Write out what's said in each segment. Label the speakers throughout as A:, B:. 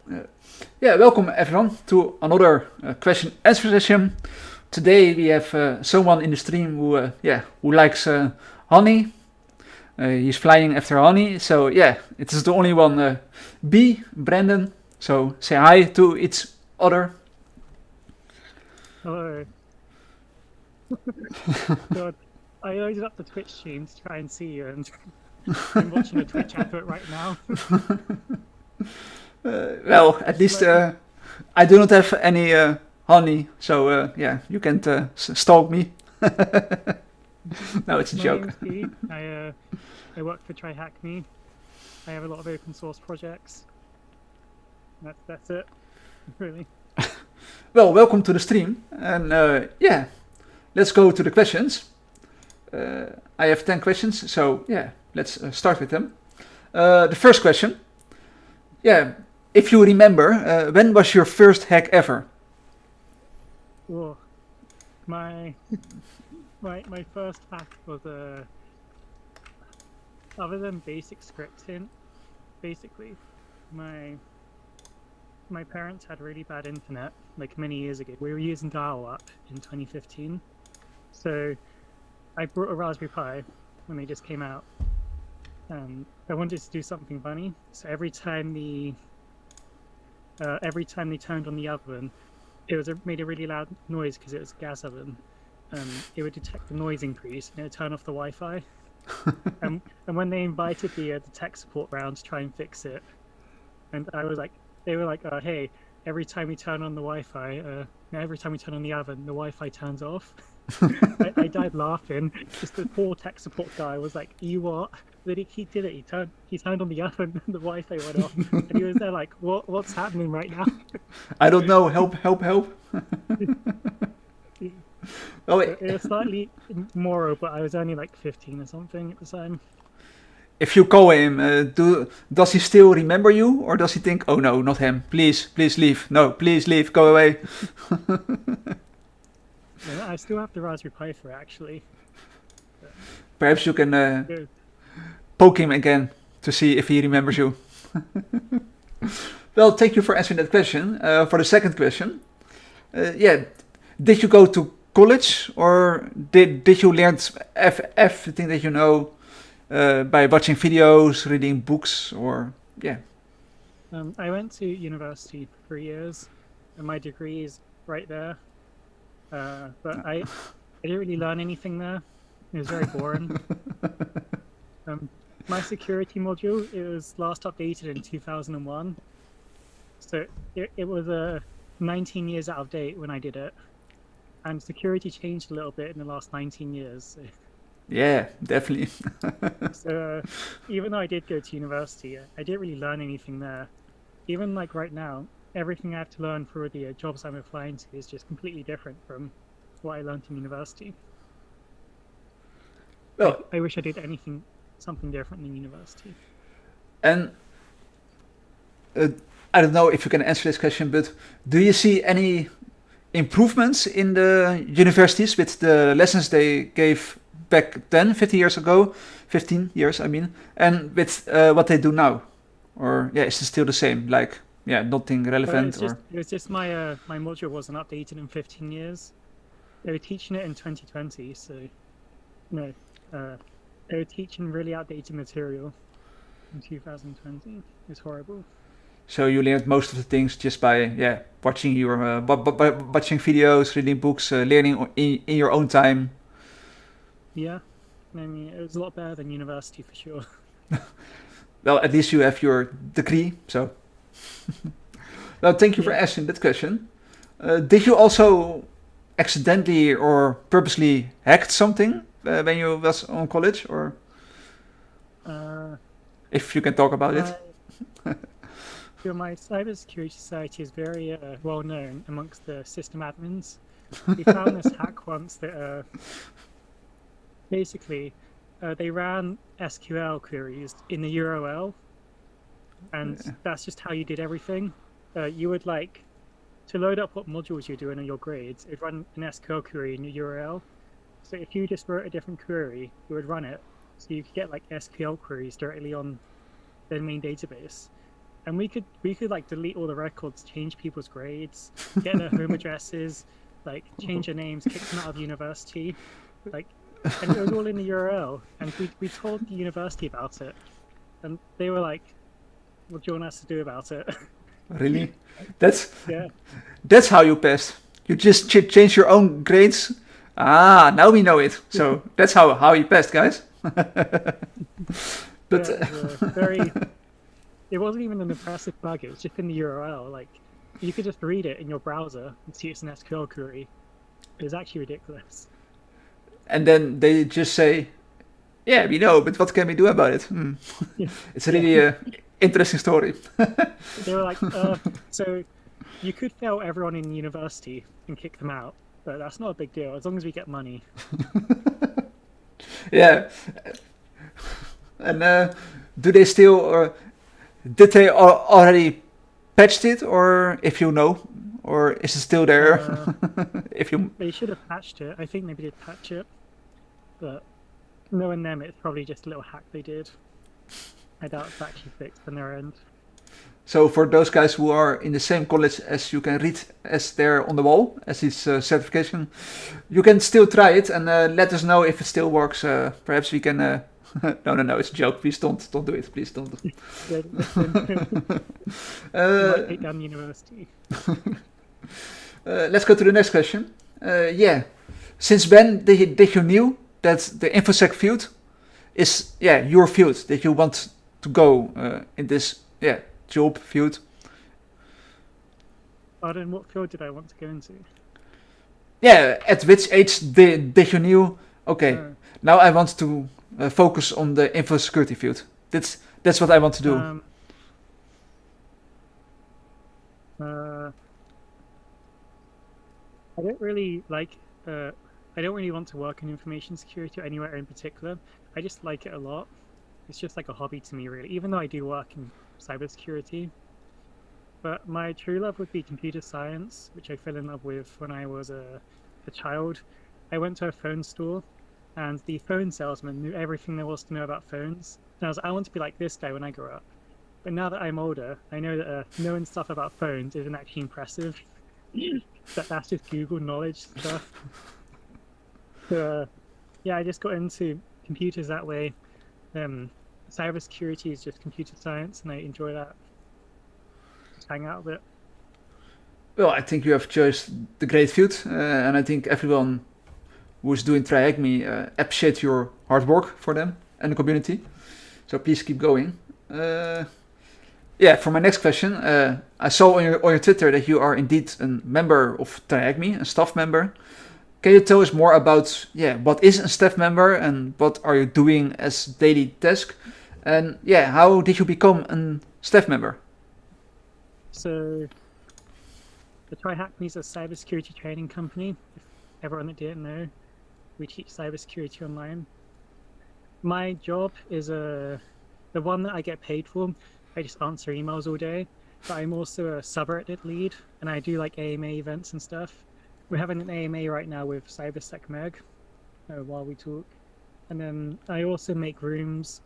A: Uh, yeah, welcome everyone to another question answer session. Today we have someone in the stream who likes honey. He's flying after honey, so yeah, it is the only one. B, Brandon. So say hi to each other.
B: Hello. God, I loaded up the Twitch stream to try and see you, and I'm watching a Twitch advert right now.
A: Well, at least I do not have any honey, so yeah, you can't stalk me. No, it's a
B: My
A: joke.
B: name's B. I work for TryHackMe. I have a lot of open source projects. That's it, really.
A: Well, welcome to the stream, and yeah, let's go to the questions. I have 10 questions, so yeah, let's start with them. The first question, yeah, if you remember, when was your first hack ever?
B: Whoa. My my first hack was other than basic scripting, basically, my parents had really bad internet like many years ago. We were using dial-up in 2015, so I brought a Raspberry Pi when they just came out. I wanted to do something funny, so every time they turned on the oven, made a really loud noise because it was a gas oven. It would detect the noise increase and it would turn off the Wi-Fi. And when they invited the tech support round to try and fix it, and they were like, hey, every time we turn on the Wi-Fi, every time we turn on the oven, the Wi-Fi turns off. I died laughing. Just the poor tech support guy was like, "You what?" But he did it. He turned on the oven, and the Wi-Fi went off, and he was there like, "What's happening right now?"
A: I don't know. Help! Help! Help! Oh,
B: It was slightly immoral, but I was only like 15 or something at the time.
A: if you call him, does he still remember you, or does he think, "Oh no, not him! Please, please leave! No, please leave! Go away!"
B: Yeah, I still have the Raspberry Pi for it, actually.
A: Perhaps you can
B: Good.
A: poke him again to see if he remembers you. Well, thank you for answering that question. For the second question, yeah, did you go to college or did you learn everything that you know by watching videos, reading books, or yeah?
B: I went to university for 3 years, and my degree is right there. But I didn't really learn anything there. It was very boring. My security module, it was last updated in 2001. So it was 19 years out of date when I did it. And security changed a little bit in the last 19 years. So,
A: Yeah, definitely.
B: even though I did go to university, I didn't really learn anything there. Even like right now, everything I have to learn for the jobs I'm applying to is just completely different from what I learned in university.
A: Well,
B: I wish I did something different in university.
A: and uh, I don't know if you can answer this question, but do you see any improvements in the universities with the lessons they gave back then, 50 years ago, 15 years, I mean, and with what they do now? Or, yeah, is it still the same? Like, yeah, nothing relevant or.
B: It was just my module wasn't updated in 15 years. They were teaching it in 2020, so no, they were teaching really outdated material in 2020. It's horrible.
A: So you learned most of the things just by, yeah, watching your watching videos, reading books, learning in your own time.
B: Yeah, I mean it was a lot better than university for sure.
A: Well, at least you have your degree. So, well, thank you for
B: Yeah.
A: asking that question. Did you also accidentally or purposely hacked something when you was on college, or
B: Uh,
A: if you can talk about it?
B: my my cybersecurity society is very well known amongst the system admins. We found this hack once that basically they ran SQL queries in the URL, and
A: Yeah.
B: that's just how you did everything. You would like to load up what modules you're doing in your grades. It'd run an SQL query in your URL. So if you just wrote a different query, you would run it. So you could get like SQL queries directly on their main database. and we could like delete all the records, change people's grades, get their home addresses, like change their names, kick them out of university, like, and it was all in the URL. And we told the university about it, and they were like, "What do you want us to do about it?"
A: Really? That's
B: Yeah,
A: that's how you passed. You just change your own grades. Ah, now we know it. So that's how you passed, guys. But
B: yeah, it was a very. It wasn't even an impressive bug. It was just in the URL. Like, you could just read it in your browser and see it's an SQL query. It was actually ridiculous.
A: and then they just say, "Yeah, we know, but what can we do about it?"
B: Yeah.
A: It's a really interesting story.
B: They were like, so you could fail everyone in university and kick them out, but that's not a big deal as long as we get money.
A: Yeah. And do they still, or did they already patched it, or if you know, or is it still there? If you,
B: They should have patched it. I think maybe they did patch it, but knowing them, it's probably just a little hack they did. I doubt it's actually fixed on their end.
A: so for those guys who are in the same college as you can read as there on the wall as this certification, you can still try it and let us know if it still works. Perhaps we can. No, it's a joke. Please don't do it. Please don't.
B: Yeah, listen, might take down the university.
A: Let's go to the next question. Yeah, since when did you knew that the infosec field is your field that you want to go in this job field?
B: Pardon, what field did I want to go into?
A: Yeah, at which age did you knew? Okay, now I want to focus on the info security field. That's what I want to do.
B: I don't really like. I don't really want to work in information security or anywhere in particular. I just like it a lot. It's just like a hobby to me, really. Even though I do work in cybersecurity, but my true love would be computer science, which I fell in love with when I was a child. I went to a phone store, and the phone salesman knew everything there was to know about phones. And I was like, I want to be like this guy when I grow up. But now that I'm older, I know that knowing stuff about phones isn't actually impressive. That's just Google knowledge stuff. So, I just got into computers that way. Cybersecurity is just computer science, and I enjoy that. Just hang out with it.
A: Well, I think you have chosen the great field, and I think everyone who is doing TryHackMe appreciate your hard work for them and the community. So please keep going. For my next question, I saw on your Twitter that you are indeed a member of TryHackMe, a staff member. Can you tell us more about what is a staff member and what are you doing as daily task? And how did you become a staff member?
B: So, the TryHackMe is a cybersecurity training company. If everyone that didn't know, we teach cybersecurity online. My job is the one that I get paid for. I just answer emails all day, but I'm also a subreddit lead, and I do like AMA events and stuff. We're having an AMA right now with CyberSecMeg while we talk. And then I also make rooms,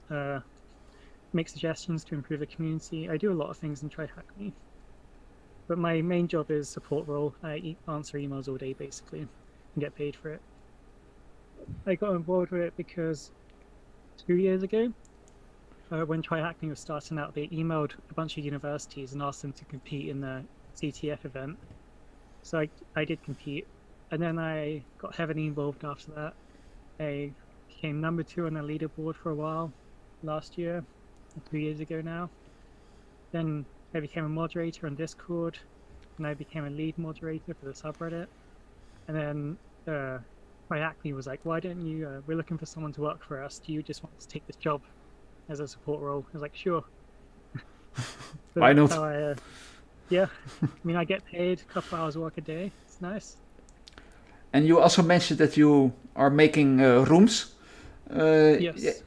B: make suggestions to improve the community. I do a lot of things in TryHackMe. But my main job is support role. I answer emails all day, basically, and get paid for it. I got involved with it because 2 years ago, when TryHackMe was starting out, they emailed a bunch of universities and asked them to compete in the CTF event. So I did compete, and then I got heavily involved after that. I became number 2 on the leaderboard for a while last year, 2 years ago now. Then I became a moderator on Discord, and I became a lead moderator for the subreddit. And then TryHackMe was like, why don't you, we're looking for someone to work for us. Do you just want to take this job as a support role? I was like, sure.
A: Why not?
B: I get paid a couple hours work a day. It's nice.
A: And you also mentioned that you are making rooms.
B: Yes.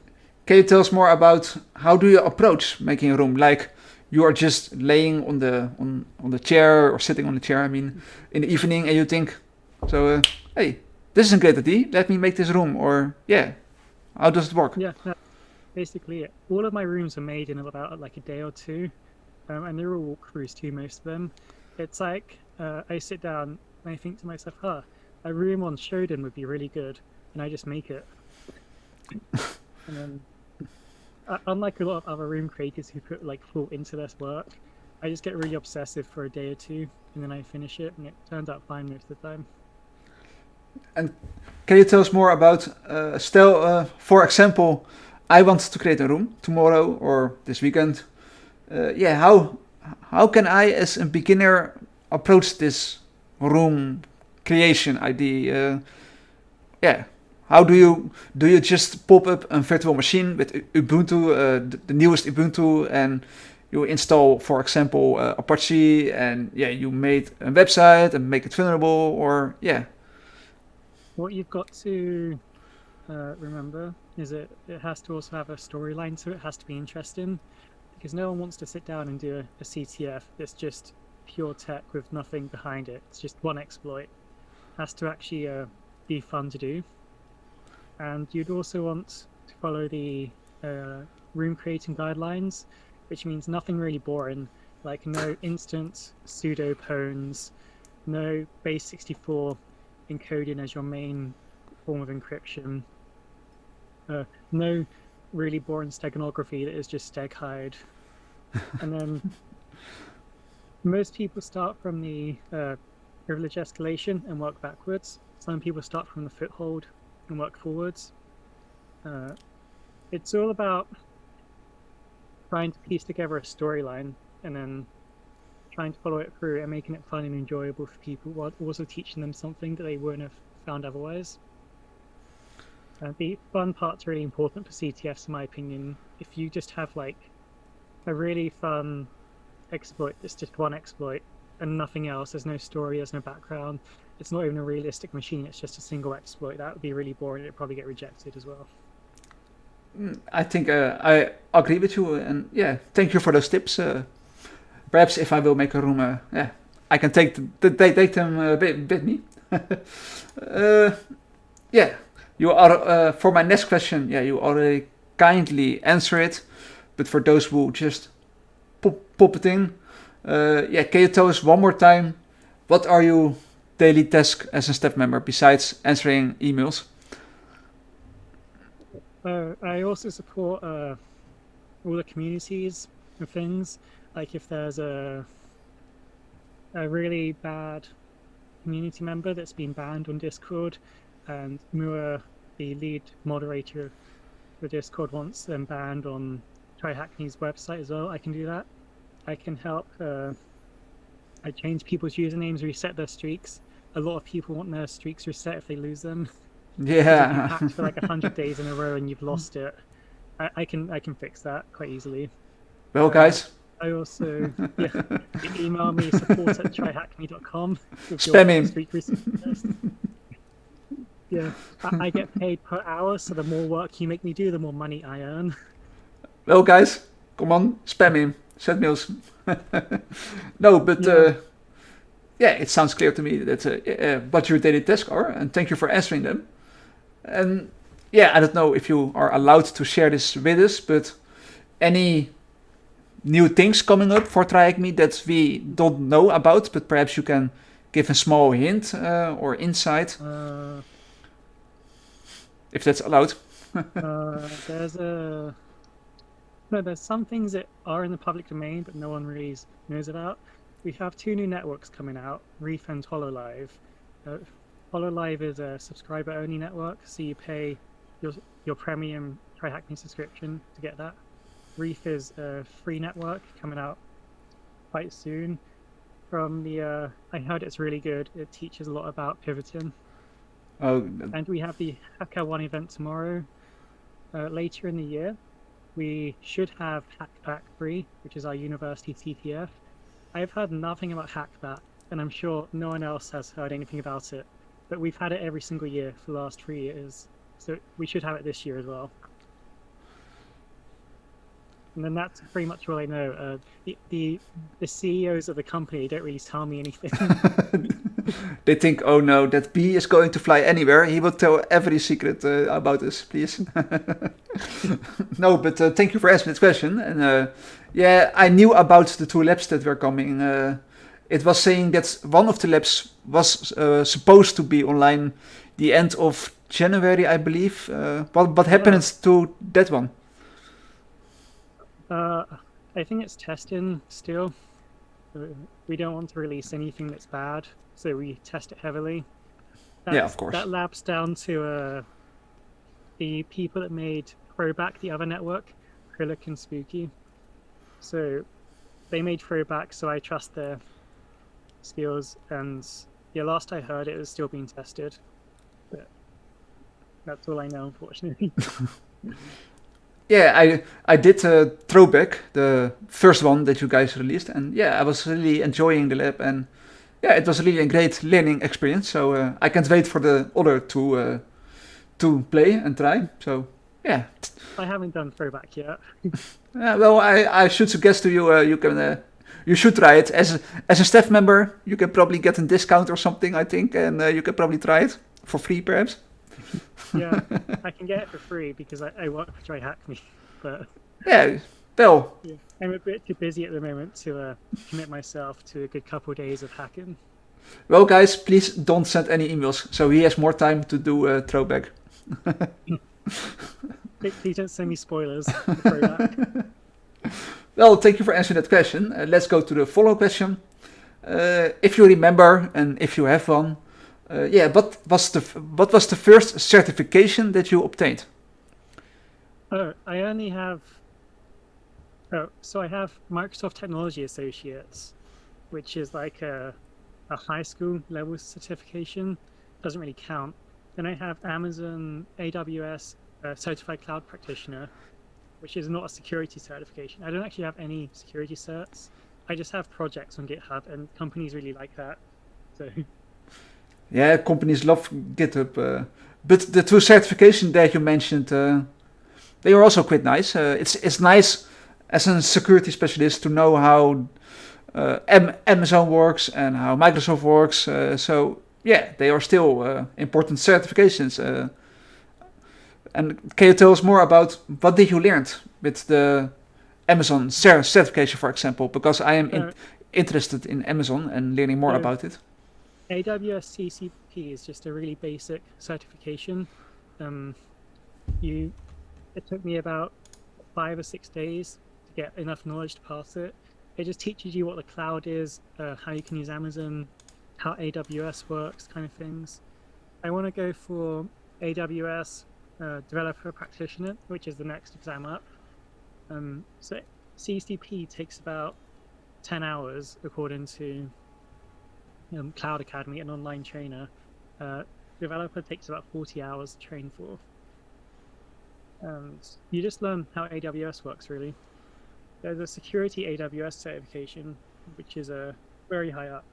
A: Can you tell us more about how do you approach making a room? Like you are just laying on the chair or sitting on the chair, in the evening, and you think, hey, this is a great idea. Let me make this room. Or how does it work?
B: Yeah, that's basically it. All of my rooms are made in about like a day or two. and they're all walkthroughs too, most of them. It's like I sit down and I think to myself, a room on Shodan would be really good, and I just make it. And then, unlike a lot of other room creators who put like thought into this work, I just get really obsessive for a day or two, and then I finish it, and it turns out fine most of the time.
A: And can you tell us more about, for example, I want to create a room tomorrow or this weekend. How can I, as a beginner, approach this room creation idea? How do you just pop up a virtual machine with Ubuntu, the newest Ubuntu, and you install, for example, Apache, and you made a website and make it vulnerable, or
B: What you've got to remember is it has to also have a storyline to it. It has to be interesting, because no one wants to sit down and do a CTF that's just pure tech with nothing behind it. It's just one exploit. It has to actually be fun to do. And you'd also want to follow the room creating guidelines, which means nothing really boring, like no instant pseudo pwns, no base64 encoding as your main form of encryption, no really boring steganography that is just steg hide. And then most people start from the privilege escalation and work backwards. Some people start from the foothold and work forwards. It's all about trying to piece together a storyline and then trying to follow it through and making it fun and enjoyable for people, while also teaching them something that they wouldn't have found otherwise. The fun part's really important for CTFs, in my opinion. If you just have like a really fun exploit that's just one exploit and nothing else, there's no story, there's no background, it's not even a realistic machine, it's just a single exploit, that would be really boring. It'd probably get rejected as well.
A: I think I agree with you, and thank you for those tips. Perhaps if I will make a room, I can take them with me. You are for my next question. You already kindly answer it, but for those who just pop it in, can you tell us one more time, what are your daily tasks as a staff member besides answering emails?
B: I also support all the communities and things. Like if there's a really bad community member that's been banned on Discord, and Mua, the lead moderator for Discord, wants them banned on TryHackney's website as well, I can do that. I can help. I change people's usernames, reset their streaks. A lot of people want their streaks reset if they lose them.
A: Yeah.
B: If you hacked for like 100 days in a row and you've lost it, I can fix that quite easily.
A: Well, guys.
B: I also email me support@tryhackme.com.
A: Spam him.
B: Streak reset test. I get paid per hour, so the more work you make me do, the more money I earn.
A: Well, guys, come on, spam him. Send mails. No, but it sounds clear to me that what your daily tasks are, and thank you for answering them. And I don't know if you are allowed to share this with us, but any new things coming up for TryHackMe that we don't know about, but perhaps you can give a small hint or insight, if that's allowed.
B: There's some things that are in the public domain, but no one really knows about. We have 2 new networks coming out, Reef and HoloLive. HoloLive is a subscriber-only network, so you pay your premium TryHackMe subscription to get that. Reef is a free network coming out quite soon. I heard it's really good. It teaches a lot about pivoting. And we have the HackerOne event tomorrow. Later in the year, we should have Hackback 3, which is our university CTF. I've heard nothing about Hackback, and I'm sure no one else has heard anything about it. But we've had it every single year for the last 3 years, so we should have it this year as well. And then that's pretty much all I know. The CEOs of the company don't really tell me anything.
A: They think, oh no, that bee is going to fly anywhere. He will tell every secret about us, please. No, but thank you for asking this question. And yeah, I knew about the 2 labs that were coming. It was saying that one of the labs was supposed to be online the end of January, I believe. What happened to that one?
B: I think it's testing still. We don't want to release anything that's bad, so we test it heavily.
A: Yeah, of course.
B: That lab's down to the people that made Throwback, the other network, Acrylic and Spooky. So they made Throwback, so I trust their skills. And yeah, last I heard, it was still being tested. But that's all I know, unfortunately.
A: Yeah, I did Throwback, the first one that you guys released, and yeah, I was really enjoying the lab, and yeah, it was really a great learning experience. So I can't wait for the other to play and try. So yeah.
B: I haven't done Throwback yet.
A: Well, I should suggest to you you should try it as a staff member. You can probably get a discount or something, I think, and you can probably try it for free, perhaps.
B: Yeah, I can get it for free because I work for Try Hack Me, but
A: yeah, well,
B: yeah, I'm a bit too busy at the moment to commit myself to a good couple of days of hacking.
A: Well, guys, please don't send any emails, so he has more time to do Throwback.
B: Please don't send me spoilers for Throwback.
A: Well, thank you for answering that question. Let's go to the follow-up question. If you remember, and if you have one, yeah, what was the first certification that you obtained?
B: Oh, I only have. Oh, so I have Microsoft Technology Associates, which is like a high school level certification. Doesn't really count. Then I have Amazon AWS Certified Cloud Practitioner, which is not a security certification. I don't actually have any security certs. I just have projects on GitHub, and companies really like that. So.
A: Yeah, companies love GitHub, but the 2 certifications that you mentioned, they are also quite nice. It's nice as a security specialist to know how Amazon works and how Microsoft works. So yeah, they are still important certifications. And can you tell us more about what did you learn with the Amazon certification, for example? Because I am interested in Amazon and learning more about it.
B: AWS CCP is just a really basic certification. It took me about 5 or 6 days to get enough knowledge to pass it. It just teaches you what the cloud is, how you can use Amazon, how AWS works, kind of things. I want to go for AWS Developer Practitioner, which is the next exam up. So CCP takes about 10 hours according to Cloud Academy, an online trainer. Developer takes about 40 hours to train for. And you just learn how AWS works, really. There's a security AWS certification, which is very high up.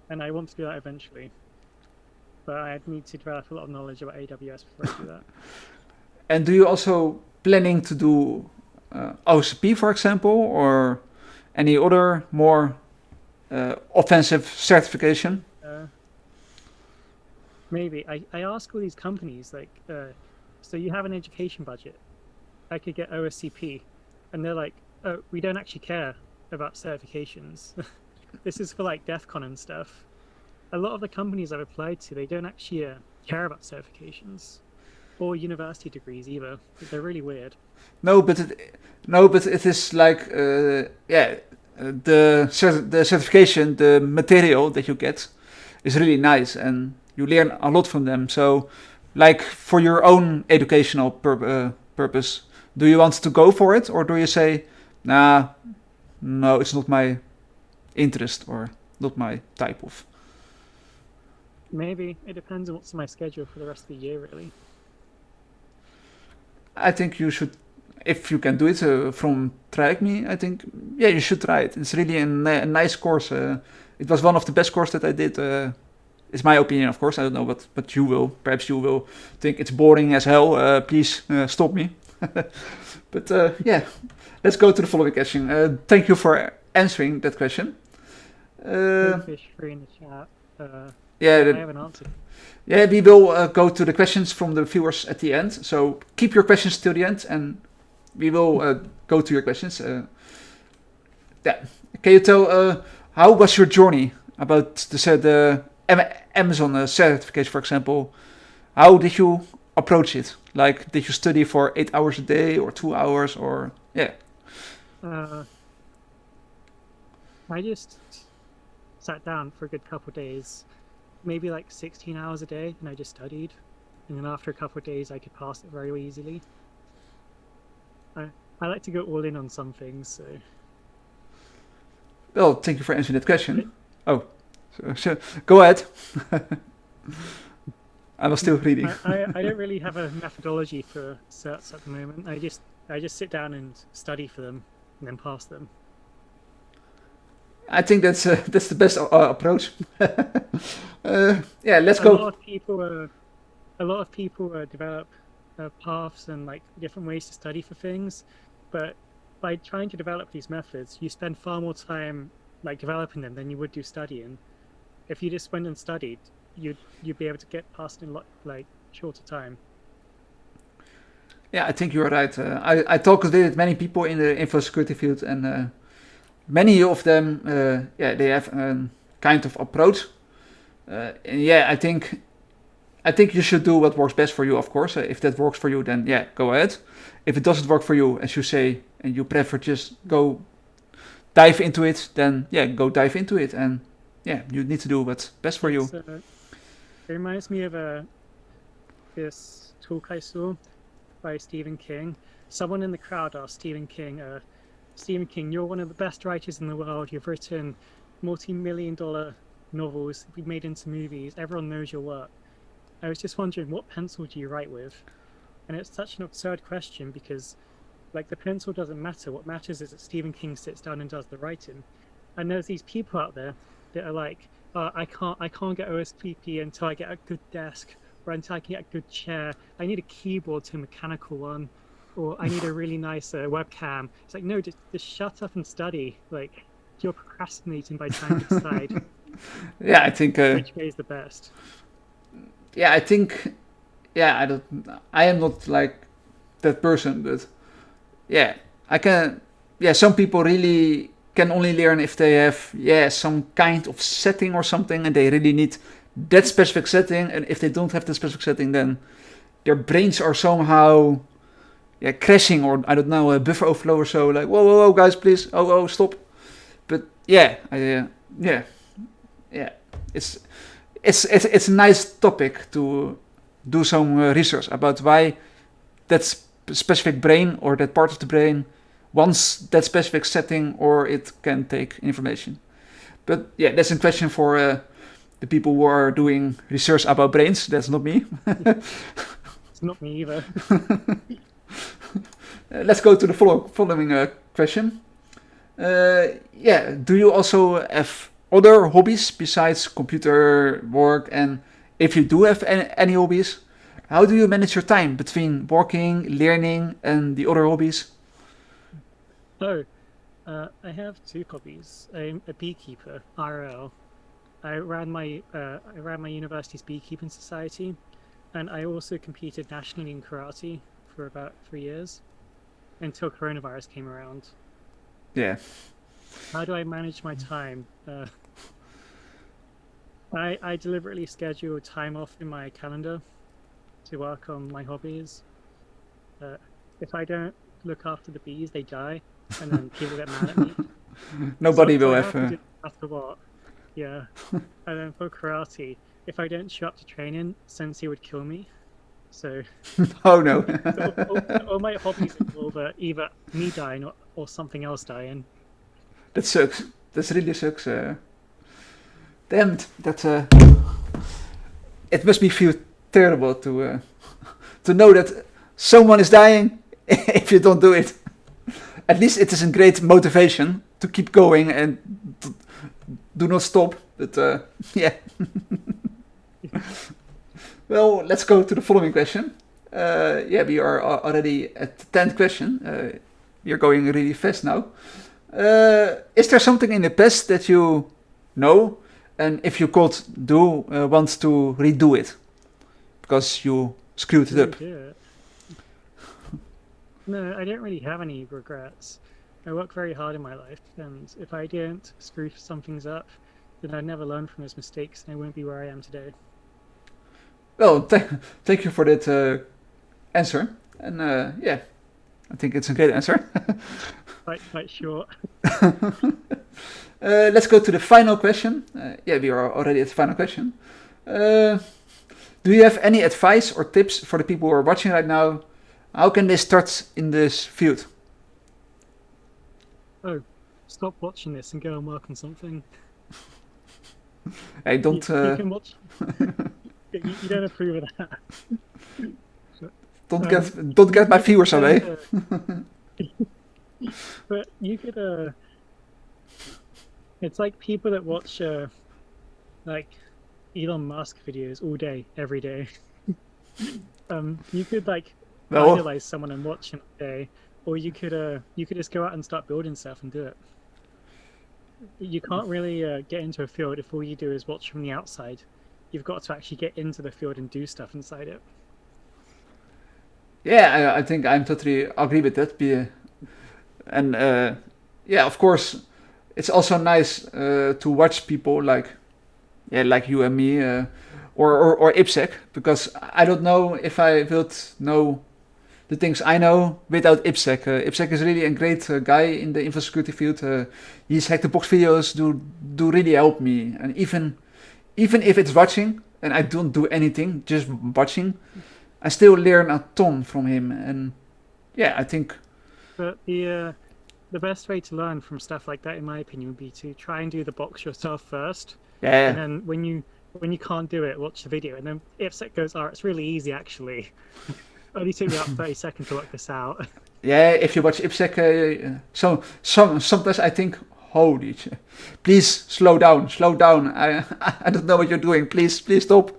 B: And I want to do that eventually. But I need to develop a lot of knowledge about AWS before I do that.
A: And do you also planning to do OCP, for example, or any other more offensive certification?
B: Maybe. I ask all these companies, like, so you have an education budget. I could get OSCP. And they're like, oh, we don't actually care about certifications. This is for like DEF CON and stuff. A lot of the companies I've applied to, they don't actually care about certifications or university degrees either. They're really weird.
A: No, but it is like the certification, the material that you get is really nice, and you learn a lot from them. So, like for your own educational purpose, do you want to go for it, or do you say, nah, no, it's not my interest or not my type of?
B: Maybe. It depends on what's my schedule for the rest of the year, really.
A: I think you should, if you can do it from Track Me, I think, yeah, you should try it. It's really a nice course. It was one of the best courses that I did. It's my opinion, of course. I don't know what you will. Perhaps you will think it's boring as hell. Please stop me. But yeah, let's go to the following question. Thank you for answering that question.
B: Fish free in the chat.
A: Yeah,
B: I haven't answered.
A: yeah, we will go to the questions from the viewers at the end. So keep your questions till the end, and we will go to your questions. Yeah, can you tell how was your journey about the Amazon certification, for example? How did you approach it? Like, did you study for 8 hours a day or 2 hours or yeah?
B: I just sat down for a good couple of days, maybe like 16 hours a day, and I just studied. And then after a couple of days, I could pass it very easily. I like to go all in on some things, so.
A: Well, thank you for answering that question. Oh, so go ahead. I was still reading.
B: I don't really have a methodology for certs at the moment. I just sit down and study for them and then pass them.
A: I think that's the best approach. Yeah, let's go.
B: A lot of people develop paths and like different ways to study for things, but by trying to develop these methods, you spend far more time like developing them than you would do studying. If you just went and studied, you'd be able to get past in a lot like shorter time.
A: Yeah, I think you're right. I talked with many people in the info security field, and many of them, yeah, they have a kind of approach. And yeah, I think you should do what works best for you, of course. If that works for you, then yeah, go ahead. If it doesn't work for you, as you say, and you prefer just go dive into it, then yeah, go dive into it. And yeah, you need to do what's best for you.
B: It reminds me of this talk I saw by Stephen King. Someone in the crowd asked Stephen King, you're one of the best writers in the world. You've written multi-million-dollar novels, you've made into movies. Everyone knows your work. I was just wondering, what pencil do you write with? And it's such an absurd question because, like, the pencil doesn't matter. What matters is that Stephen King sits down and does the writing. And there's these people out there that are like, I can't get OSPP until I get a good desk or until I can get a good chair. I need a keyboard to a mechanical one, or I need a really nice webcam. It's like, no, just shut up and study. Like, you're procrastinating by trying to decide.
A: Yeah, I think
B: which way is the best.
A: Yeah, I think, yeah, I am not like that person, but yeah, I can. Yeah, some people really can only learn if they have some kind of setting or something, and they really need that specific setting. And if they don't have the specific setting, then their brains are somehow crashing, or I don't know, a buffer overflow or so. Like, whoa, guys, please, oh, stop. But yeah, it's a nice topic to do some research about why that specific brain or that part of the brain wants that specific setting, or it can take information. But yeah, that's a question for the people who are doing research about brains. That's not me.
B: It's not me either.
A: Let's go to the following question. Do you also have other hobbies besides computer work? And if you do have any hobbies, how do you manage your time between working, learning, and the other hobbies?
B: I have two hobbies. I'm a beekeeper, RL. I ran my university's beekeeping society, and I also competed nationally in karate for about 3 years until coronavirus came around.
A: Yeah.
B: How do I manage my time? I deliberately schedule time off in my calendar to work on my hobbies. If I don't look after the bees, they die, and then people get mad at me.
A: Nobody will
B: I
A: have.
B: After what? Yeah. And then for karate, if I don't show up to training, Sensei would kill me. So.
A: Oh no.
B: all my hobbies involve either me dying or something else dying.
A: That sucks. That really sucks. Damn it. It must be feel terrible to know that someone is dying if you don't do it. At least it is a great motivation to keep going and do not stop. But yeah. Well, let's go to the following question. We are already at the 10th question. We are going really fast now. Is there something in the past that you know and if you could want to redo it because you screwed it up.
B: Redo it. No, I don't really have any regrets. I work very hard in my life, and if I didn't screw some things up, then I'd never learn from those mistakes, and I wouldn't be where I am today.
A: Well, thank you for that answer. And yeah, I think it's a great answer.
B: Quite short.
A: Let's go to the final question. Yeah, we are already at the final question. Do you have any advice or tips for the people who are watching right now? How can they start in this field?
B: Oh, stop watching this and go and work on something.
A: Hey, don't.
B: You can watch. You don't approve of that.
A: Don't get my viewers away.
B: But you could. It's like people that watch like Elon Musk videos all day, every day. You could like idolize someone and watch him all day, or you could just go out and start building stuff and do it. You can't really get into a field if all you do is watch from the outside. You've got to actually get into the field and do stuff inside it.
A: Yeah, I think I'm totally agree with that. And yeah, of course, it's also nice to watch people like you and me, or Ipsec, because I don't know if I would know the things I know without Ipsec. Ipsec is really a great guy in the infosecurity field. His hack the box videos do really help me, and even if it's watching and I don't do anything, just watching, I still learn a ton from him. And yeah, I think.
B: But the best way to learn from stuff like that, in my opinion, would be to try and do the box yourself first.
A: Yeah.
B: And then when you can't do it, watch the video. And then Ipsec goes, "Oh, it's really easy actually. Only took me about 30 seconds to work this out."
A: Yeah, if you watch Ipsec, sometimes I think, holy shit, please slow down. I don't know what you're doing. Please stop.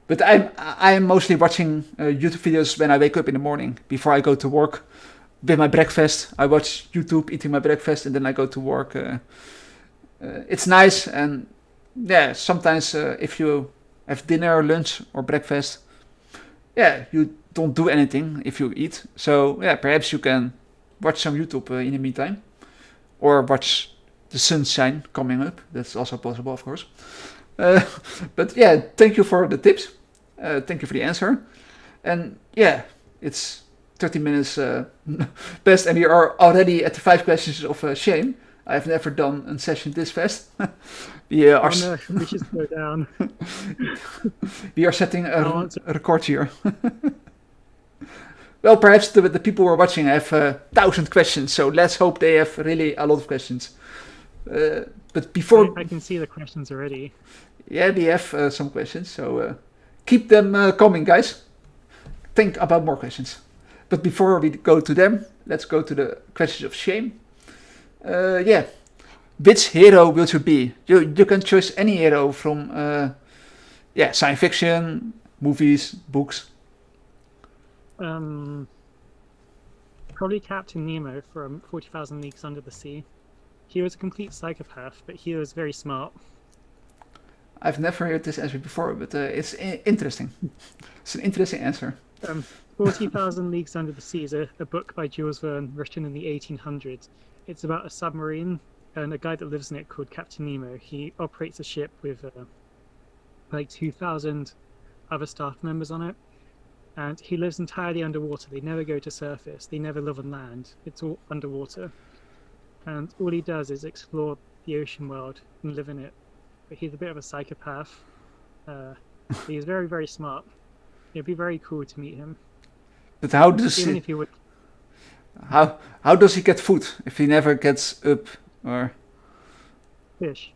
A: But I'm mostly watching YouTube videos when I wake up in the morning before I go to work. With my breakfast, I watch YouTube eating my breakfast, and then I go to work. It's nice, and yeah, sometimes if you have dinner, lunch, or breakfast, yeah, you don't do anything if you eat. So yeah, perhaps you can watch some YouTube in the meantime, or watch the sunshine coming up. That's also possible, of course. But yeah, thank you for the tips. Thank you for the answer. And yeah, it's 30 minutes past, and we are already at the 5 questions of shame. I've never done a session this fast. We
B: should slow down.
A: We are setting a record here. Well, perhaps the people who are watching have 1,000 questions, so let's hope they have really a lot of questions. But before...
B: I can see the questions already.
A: Yeah, we have some questions, so keep them coming, guys. Think about more questions. But before we go to them, let's go to the questions of shame. Yeah, which hero will you be? You can choose any hero from science fiction, movies, books.
B: Probably Captain Nemo from 40,000 Leagues Under the Sea. He was a complete psychopath, but he was very smart.
A: I've never heard this answer before, but it's interesting. It's an interesting answer.
B: 40,000 Leagues Under the Sea is a book by Jules Verne written in the 1800s. It's about a submarine and a guy that lives in it called Captain Nemo. He operates a ship with like 2,000 other staff members on it, and he lives entirely underwater. They never go to surface. They never live on land. It's all underwater. And all he does is explore the ocean world and live in it. But he's a bit of a psychopath. He's very, very smart. It'd be very cool to meet him.
A: But how does
B: even if he would...
A: how does he get food if he never gets up? Or
B: fish.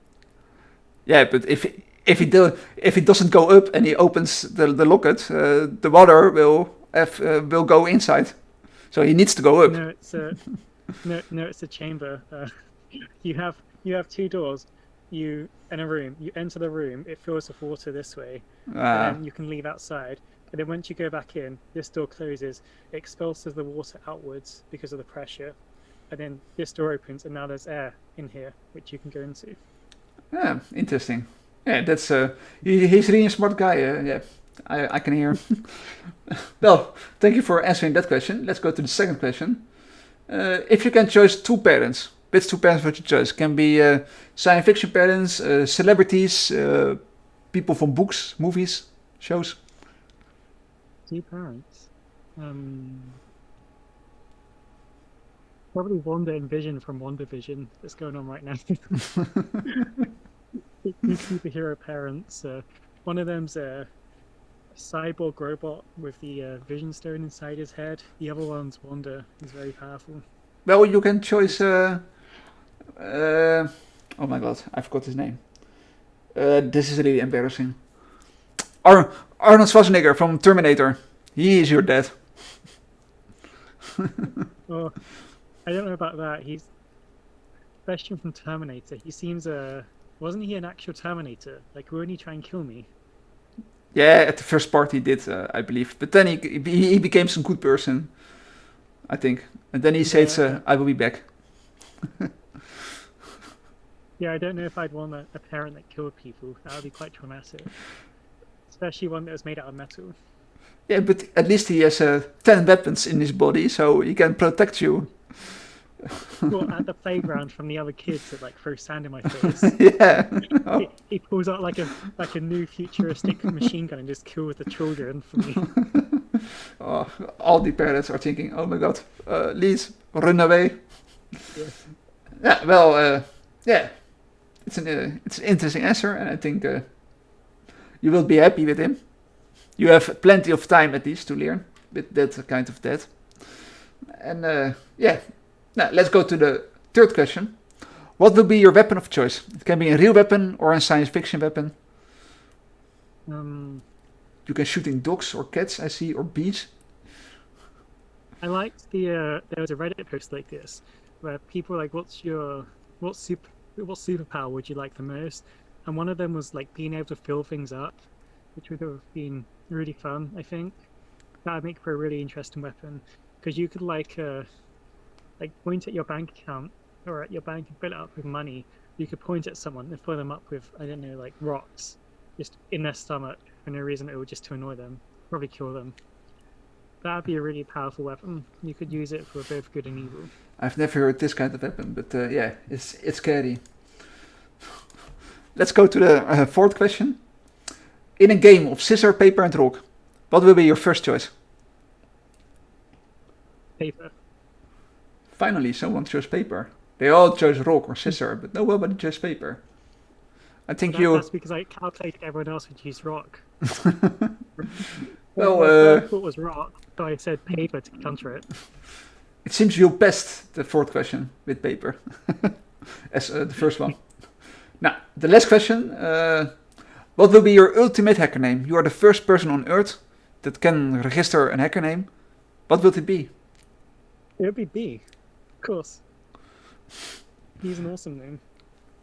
A: Yeah, but if he doesn't go up and he opens the locket, the water will go inside. So he needs to go up.
B: No, it's a chamber. You have 2 doors. You and a room. You enter the room. It fills with water this way, and then you can leave outside. And then once you go back in, this door closes. It expulses the water outwards because of the pressure, and then this door opens, and now there's air in here which you can go into.
A: Yeah, interesting. Yeah, that's he's really a smart guy. Yeah, I can hear. Well, thank you for answering that question. Let's go to the second question. If you can choose two parents, which two parents would you choose? Can be science fiction parents, celebrities, people from books, movies, shows.
B: Two parents. Probably Wanda and Vision from WandaVision that's going on right now. Two superhero parents. One of them's a cyborg robot with the Vision Stone inside his head. The other one's Wanda. He's very powerful.
A: Well, you can choose. Oh my god, I forgot his name. This is really embarrassing. Arnold Schwarzenegger from Terminator. He is your dad.
B: Oh, I don't know about that. He's especially from Terminator. He seems wasn't he an actual Terminator? Like, wouldn't he try and kill me?
A: Yeah, at the first part he did, I believe. But then he became some good person, I think. And then he says, I will be back.
B: Yeah, I don't know if I'd want a parent that killed people. That would be quite traumatic. Especially one that was made out of metal.
A: Yeah, but at least he has 10 weapons in his body, so he can protect you.
B: Well, at the playground from the other kids that like throw sand in my face.
A: Yeah.
B: He pulls out like a new futuristic machine gun and just kills the children for me.
A: Oh, all the parents are thinking, oh my god, please run away.
B: Yeah.
A: Yeah, well, yeah, it's an interesting answer, and I think you will be happy with him. You have plenty of time at least to learn with that kind of that. And yeah, now let's go to the third question. What will be your weapon of choice? It can be a real weapon or a science fiction weapon. You can shoot in dogs or cats, I see, or bees.
B: I liked there was a Reddit post like this where people were like, what superpower would you like the most? And one of them was like being able to fill things up, which would have been really fun. I think that would make for a really interesting weapon because you could like point at your bank account or at your bank and fill it up with money. You could point at someone and fill them up with, I don't know, like rocks just in their stomach for no reason. It would just to annoy them, probably kill them. That would be a really powerful weapon. You could use it for both good and evil.
A: I've never heard this kind of weapon, but yeah, it's scary. Let's go to the fourth question. In a game of scissor, paper and rock, what will be your first choice?
B: Paper.
A: Finally, someone chose paper. They all chose rock or scissor, but nobody chose paper. I think
B: That's because I calculated everyone else would use rock.
A: Well,
B: my thought was rock, so I said paper to counter it.
A: It seems you passed the fourth question with paper as the first one. Now, the last question. What will be your ultimate hacker name? You are the first person on Earth that can register a hacker name. What will it be?
B: It would be B, of course. He's an awesome name.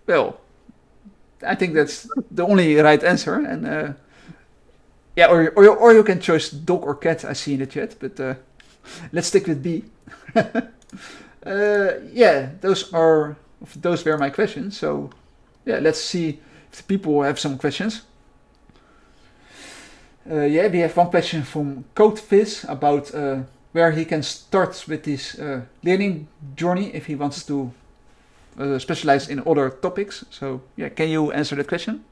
A: Well, I think that's the only right answer. And yeah, or you can choose dog or cat. I see in the chat, but let's stick with B. Yeah, those were my questions. So yeah, let's see if people have some questions. Yeah, we have one question from CodeFizz about where he can start with his learning journey if he wants to specialize in other topics. So yeah, can you answer that question?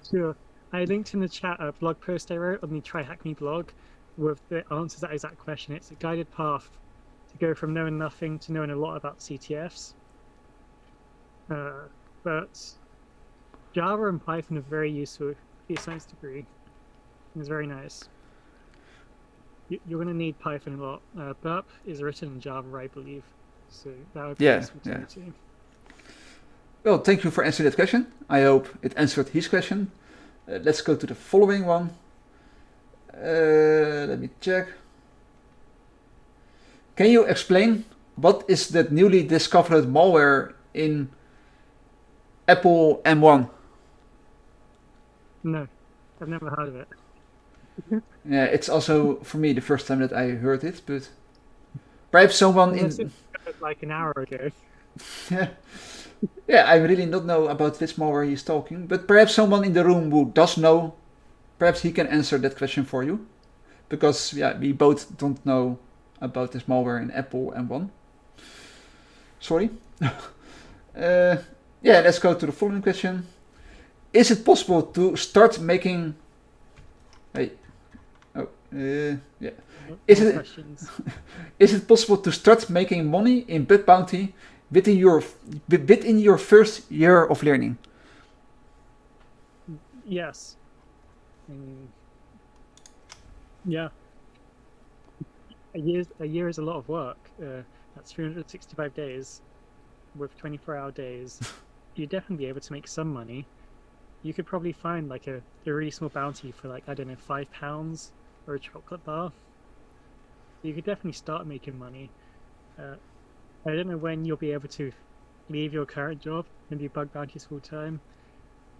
B: Sure. I linked in the chat a blog post I wrote on the Try Hack Me blog with the answer to that exact question. It's a guided path to go from knowing nothing to knowing a lot about CTFs. But Java and Python are very useful for your science degree. It's very nice. You're going to need Python a lot. Burp is written in Java, I believe. So that would be useful to know too.
A: Well, thank you for answering that question. I hope it answered his question. Let's go to the following one. Let me check. Can you explain what is that newly discovered malware in Apple M1?
B: No, I've never heard of it.
A: Yeah, it's also for me the first time that I heard it, but perhaps someone in
B: like an hour ago.
A: yeah, Yeah, I really don't know about which malware he's talking, but perhaps someone in the room who does know, perhaps he can answer that question for you. Because yeah, we both don't know about this malware in Apple M1. Sorry. uh, yeah, let's go to the following question. Is it possible to start making? Hey, oh, yeah. Is
B: More
A: it
B: questions?
A: is it possible to start making money in bug bounty within your first year of learning?
B: Yes. Yeah. A year is a lot of work. That's 365 days with 24-hour days. You'd definitely be able to make some money. You could probably find like a really small bounty for like, I don't know, £5 or a chocolate bar. You could definitely start making money. I don't know when you'll be able to leave your current job and do bug bounties full time.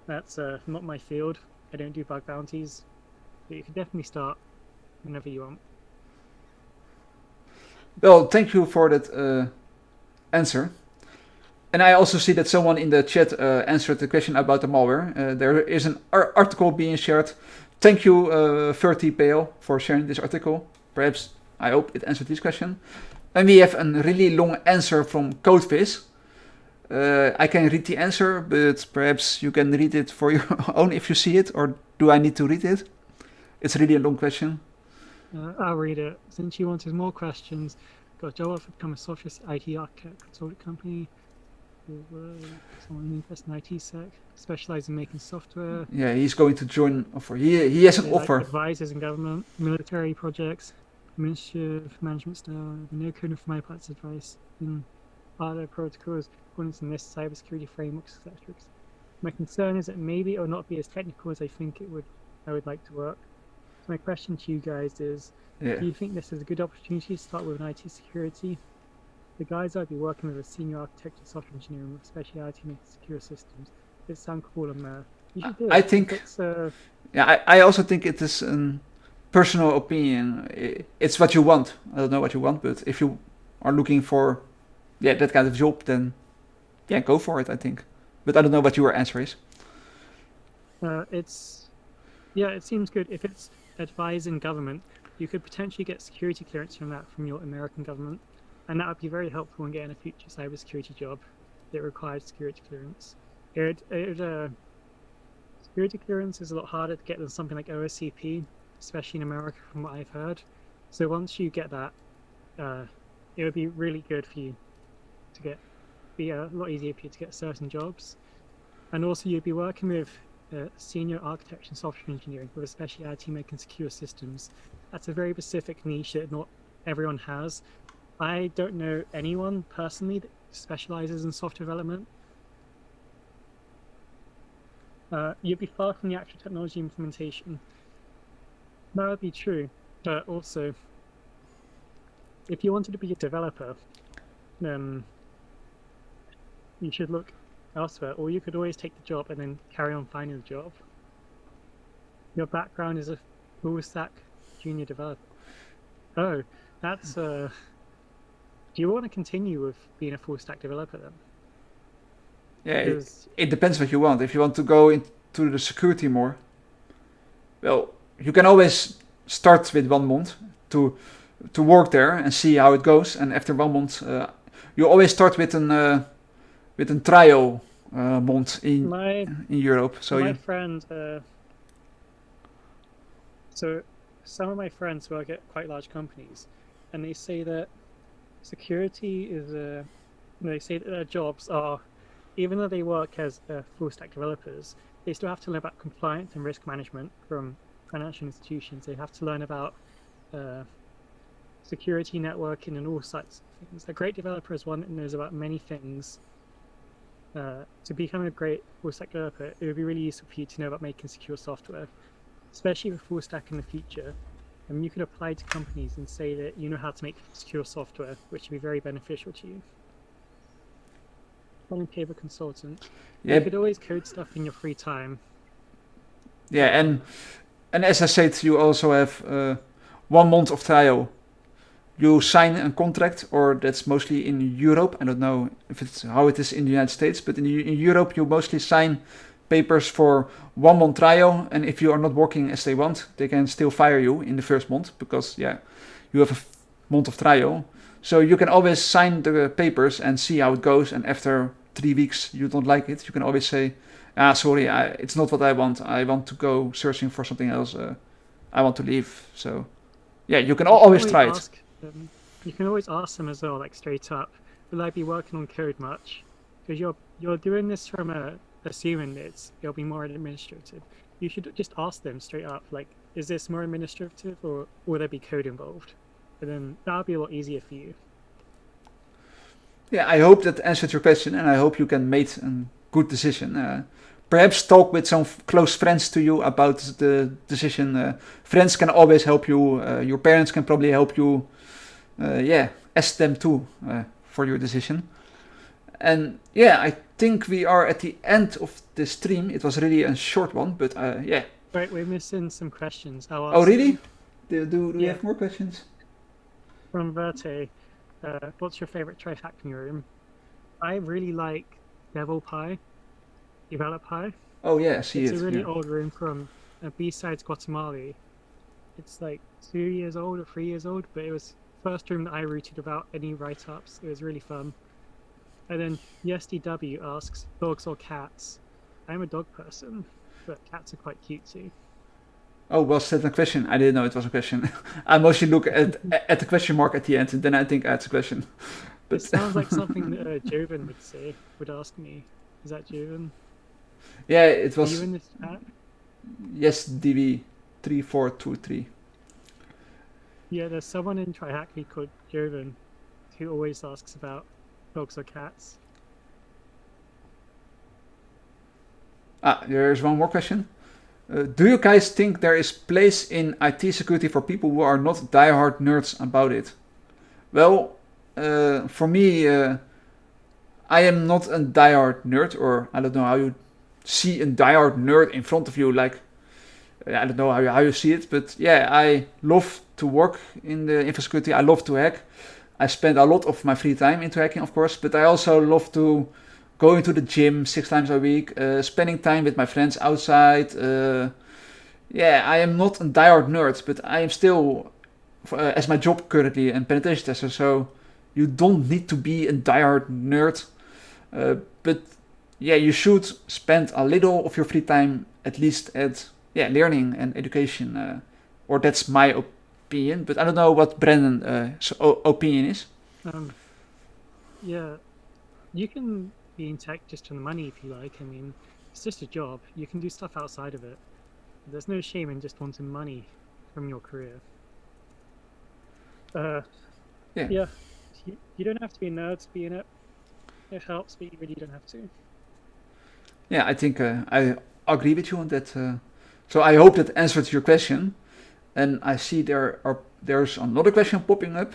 B: That's not my field. I don't do bug bounties. But you can definitely start whenever you want.
A: Well, thank you for that answer. And I also see that someone in the chat answered the question about the malware. There is an article being shared. Thank you, 30PL, for sharing this article. Perhaps, I hope it answered this question. And we have a really long answer from Codeface. I can read the answer, but perhaps you can read it for your own if you see it, or do I need to read it? It's really a long question.
B: I'll read it. Since you wanted more questions, got a job offer to become a software IT architect consultant company. Someone interested in IT sec, specialized in making software.
A: Yeah, he's going to join offer. He has an offer.
B: Like advisors in government, military projects, administrative management style. No code for my part's advice. Other protocols, according to NIST cybersecurity frameworks, etc. My concern is that maybe it will not be as technical as I think it would. I would like to work. So my question to you guys is: do you think this is a good opportunity to start with an IT security? The guys I'd be working with are senior architect and software engineering with speciality in secure systems. It sounds cool on there. You should do it.
A: I think. I also think it is a personal opinion. It's what you want. I don't know what you want, but if you are looking for that kind of job, then go for it, I think. But I don't know what your answer is.
B: It seems good. If it's advising government, you could potentially get security clearance from that from your American government, and that would be very helpful in getting a future cybersecurity job that requires security clearance. Security clearance is a lot harder to get than something like OSCP, especially in America, from what I've heard. So once you get that, it would be really good for you to be a lot easier for you to get certain jobs. And also you'd be working with senior architecture and software engineering with a speciality making secure systems. That's a very specific niche that not everyone has. I don't know anyone personally that specializes in software development. You'd be far from the actual technology implementation. That would be true, but also, if you wanted to be a developer, then you should look elsewhere, or you could always take the job and then carry on finding the job. Your background is a full stack junior developer. Oh, that's do you want to continue with being a full stack developer then?
A: Yeah, it depends what you want. If you want to go into the security more, well, you can always start with 1 month to work there and see how it goes. And after 1 month, you always start with a trial month in Europe. So
B: my friend, so some of my friends work at quite large companies, and they say that security is they say that their jobs are, even though they work as full stack developers, they still have to learn about compliance and risk management from financial institutions. They have to learn about security, networking, and all sorts of things. A great developer is one that knows about many things. To become a great full stack developer, it would be really useful for you to know about making secure software, especially with full stack in the future. And you can apply to companies and say that you know how to make secure software, which would be very beneficial to you. Paper consultant. Yeah. You could always code stuff in your free time.
A: Yeah, and as I said, you also have 1 month of trial you sign a contract, or that's mostly in Europe. I don't know if it's how it is in the United States, but in Europe you mostly sign papers for 1 month trial, and if you are not working as they want, they can still fire you in the first month because you have a month of trial. So you can always sign the papers and see how it goes, and after 3 weeks you don't like it, you can always say, sorry, it's not what I want to go searching for something else, I want to leave. So you can always try it.
B: You can always ask them as well, like straight up, will I be working on code much? Because you're doing this from assuming it'll be more administrative. You should just ask them straight up, like, is this more administrative or will there be code involved? And then that'll be a lot easier for you.
A: Yeah, I hope that answered your question, and I hope you can make a good decision. Perhaps talk with some close friends to you about the decision. Friends can always help you. Your parents can probably help you. Ask them too for your decision. And I think we are at the end of the stream. It was really a short one, but
B: Right, we're missing some questions.
A: Oh, really? Do we have more questions?
B: From Verte, what's your favorite trifactory room? I really like Devil Pie, Develop Pie.
A: Oh yeah, I see
B: it's a really old room from B-Sides Guatemala. It's like 2 years old or 3 years old, but it was the first room that I rooted without any write-ups. It was really fun. And then YesDW asks, dogs or cats? I'm a dog person, but cats are quite cute too.
A: Oh, was that a question? I didn't know it was a question. I mostly look at the question mark at the end, and then I think it's a question.
B: But it sounds like something that Joven would ask me. Is that Joven?
A: Yeah, it was.
B: Are you in this chat?
A: Yes, DV3423.
B: Yeah, there's someone in Trihackney called Joven who always asks about dogs or cats.
A: There's one more question. Do you guys think there is place in IT security for people who are not diehard nerds about it? Well, for me, I am not a diehard nerd, or I don't know how you see a diehard nerd in front of you. Like, I don't know how you see it, but I love to work in the info security. I love to hack. I spend a lot of my free time into hacking, of course, but I also love to going to the gym 6 times a week, spending time with my friends outside. I am not a diehard nerd, but I am still, as my job currently, a penetration tester, so you don't need to be a diehard nerd. But you should spend a little of your free time at least at learning and education, or that's my opinion. But I don't know what Brandon's opinion is.
B: You can be in tech just for the money if you like. I mean, it's just a job. You can do stuff outside of it. There's no shame in just wanting money from your career. You don't have to be a nerd to be in it. It helps, but you really don't have to.
A: Yeah, I think I agree with you on that. So I hope that answered your question. And I see there's another question popping up.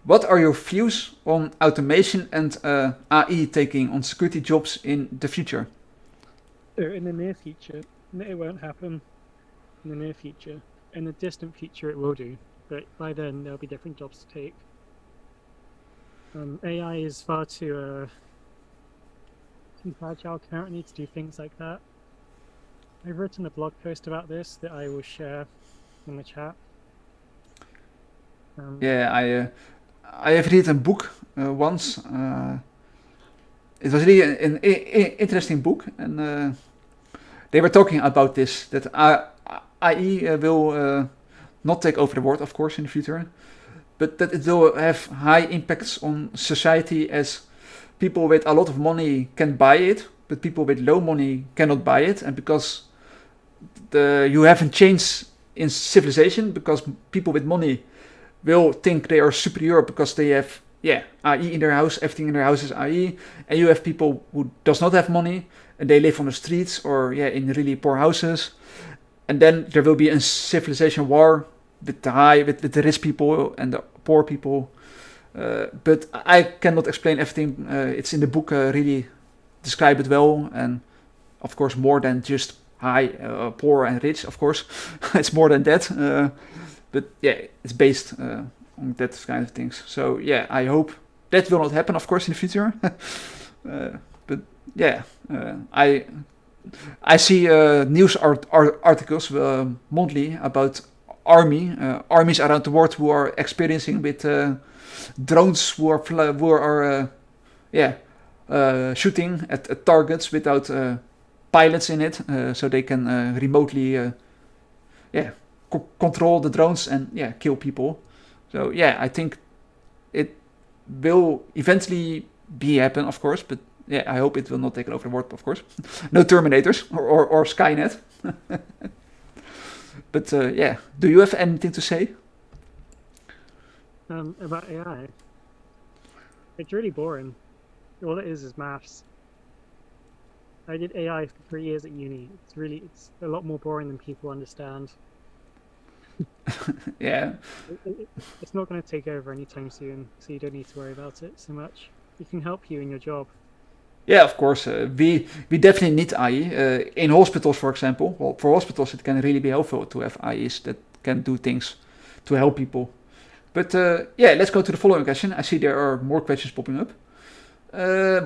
A: What are your views on automation and AI taking on security jobs in the future?
B: In the near future, it won't happen. In the near future, in the distant future, it will do. But by then, there'll be different jobs to take. AI is far too fragile currently to do things like that. I've written a blog post about this that I will share in the chat.
A: I have read a book once. It was really an interesting book, and they were talking about this, that AI will not take over the world, of course, in the future, but that it will have high impacts on society, as people with a lot of money can buy it, but people with low money cannot buy it, and because you haven't changed in civilization, because people with money will think they are superior because they have AI in their house, everything in their house is AI, and you have people who does not have money and they live on the streets or in really poor houses, and then there will be a civilization war with the rich people and the poor people. But I cannot explain everything. It's in the book, really describe it well, and of course more than just poor and rich, of course. It's more than that. But it's based on that kind of things. So yeah, I hope that will not happen, of course, in the future. But yeah, I see news articles monthly about armies around the world who are experiencing with drones who are shooting at targets without pilots in it, so they can remotely control the drones and kill people. So yeah, I think it will eventually be happen, of course, but yeah, I hope it will not take over the world, of course. No Terminators or Skynet. But yeah, do you have anything to say?
B: About AI, it's really boring. All it is maths. I did AI for 3 years at uni. It's a lot more boring than people understand.
A: Yeah.
B: It's not going to take over anytime soon, so you don't need to worry about it so much. It can help you in your job.
A: Yeah, of course. We definitely need AI in hospitals, for example. Well, for hospitals, it can really be helpful to have AIs that can do things to help people. But yeah, let's go to the following question. I see there are more questions popping up.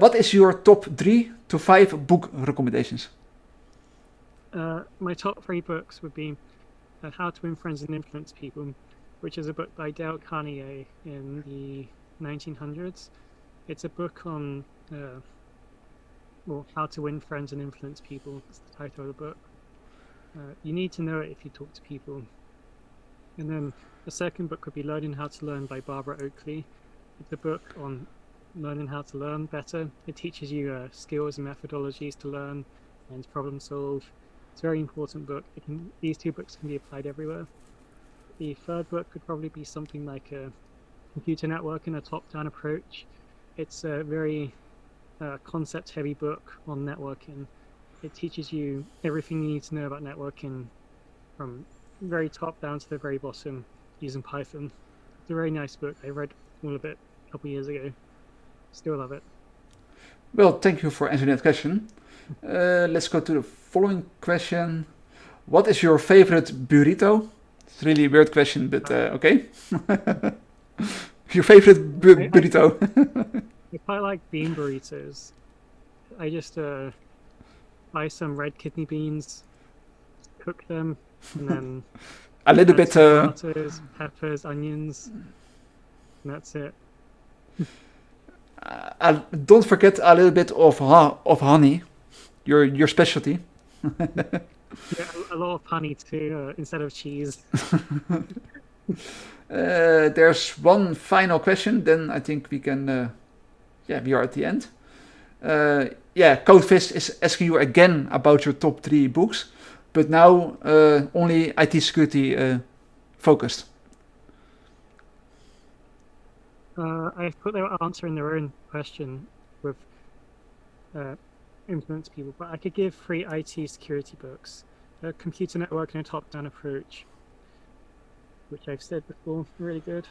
A: What is your top 3 to 5 book recommendations?
B: My top 3 books would be How to Win Friends and Influence People, which is a book by Dale Carnegie in the 1900s. It's a book on how to win friends and influence people. That's the title of the book. You need to know it if you talk to people. And then the second book would be Learning How to Learn by Barbara Oakley. It's a book on learning how to learn better. It teaches you skills and methodologies to learn and problem solve. It's a very important book. These 2 books can be applied everywhere. The third book could probably be something like a Computer Network and a Top-Down Approach. It's a very concept-heavy book on networking. It teaches you everything you need to know about networking from very top down to the very bottom using Python. It's a very nice book. I read all of it a couple years ago. Still love it.
A: Well, thank you for answering that question. Let's go to the following question. What is your favorite burrito? It's really a weird question, but okay. Your favorite burrito?
B: I quite like bean burritos. I just buy some red kidney beans, cook them, and then
A: a little bit
B: tomatoes, peppers, onions, and that's it.
A: Don't forget a little bit of honey, your specialty.
B: Yeah, a lot of honey too, instead of cheese.
A: There's one final question, then I think we can. We are at the end. Codefist is asking you again about your top 3 books, but now only IT security focused.
B: I thought they were answering their own question with influence people, but I could give 3 IT security books. A Computer Network and a Top-Down Approach, which I've said before, really good.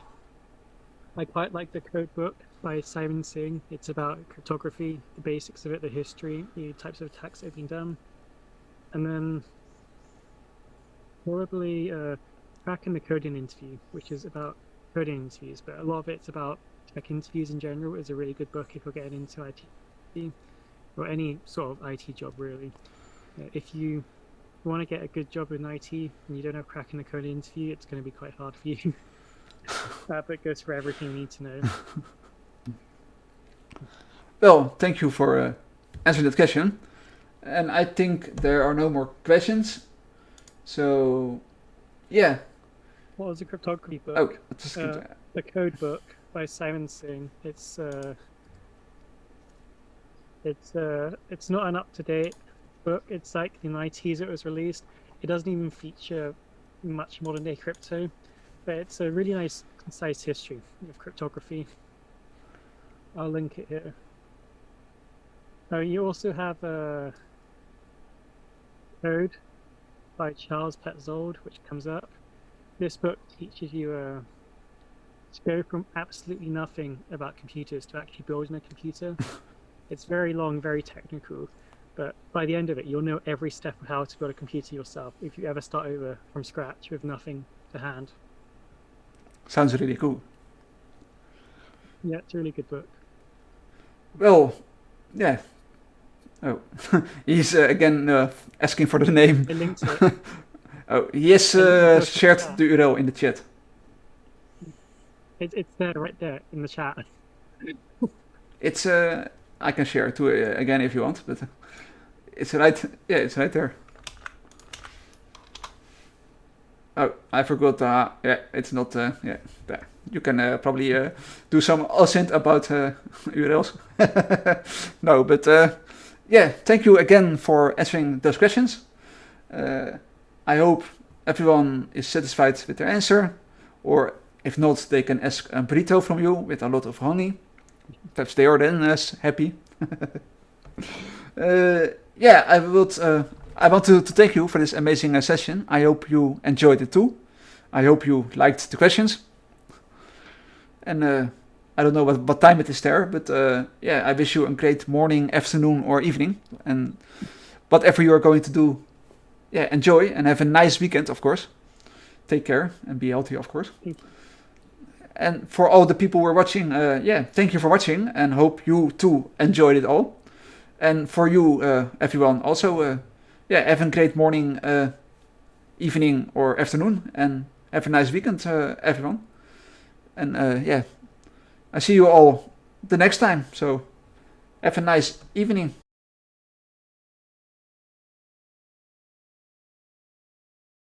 B: I quite like the Code Book by Simon Singh. It's about cryptography, the basics of it, the history, the types of attacks that have been done. And then probably Cracking the Coding Interview, which is about coding interviews, but a lot of it's about tech interviews in general. It's a really good book if you're getting into IT or any sort of IT job, really. If you want to get a good job in IT and you don't have cracking the coding interview, it's going to be quite hard for you. That book goes for everything you need to know.
A: Well, thank you for answering that question. And I think there are no more questions. So, yeah.
B: What was the cryptography book?
A: Oh, just
B: The Code Book by Simon Singh. It's not an up-to-date book. It's like in the 90s it was released. It doesn't even feature much modern-day crypto, but it's a really nice, concise history of cryptography. I'll link it here. You also have Code by Charles Petzold, which comes up. This book teaches you to go from absolutely nothing about computers to actually building a computer. It's very long, very technical, but by the end of it, you'll know every step of how to build a computer yourself if you ever start over from scratch with nothing to hand.
A: Sounds really cool.
B: Yeah, it's a really good book.
A: Well, yeah. Oh, he's again asking for the name.
B: I linked it.
A: Oh, he has shared the URL in the chat.
B: It's there, right there in the chat.
A: It's I can share it too again if you want, but it's right. Yeah, it's right there. Oh, I forgot. Yeah, it's not. Yeah, there. You can probably do some ascent about URLs. No, but yeah, thank you again for answering those questions. I hope everyone is satisfied with their answer, or if not, they can ask a burrito from you with a lot of honey. Perhaps they are then happy. Yeah, I would. I want to thank you for this amazing session. I hope you enjoyed it too. I hope you liked the questions. And I don't know what time it is there, but yeah, I wish you a great morning, afternoon, or evening. And whatever you are going to do, yeah, enjoy and have a nice weekend, of course. Take care and be healthy, of course.
B: Thank you.
A: And for all the people who are watching, yeah, thank you for watching and hope you too enjoyed it all. And for you, everyone, also, yeah, have a great morning, evening, or afternoon, and have a nice weekend, everyone. And yeah, I see you all the next time. So have a nice evening.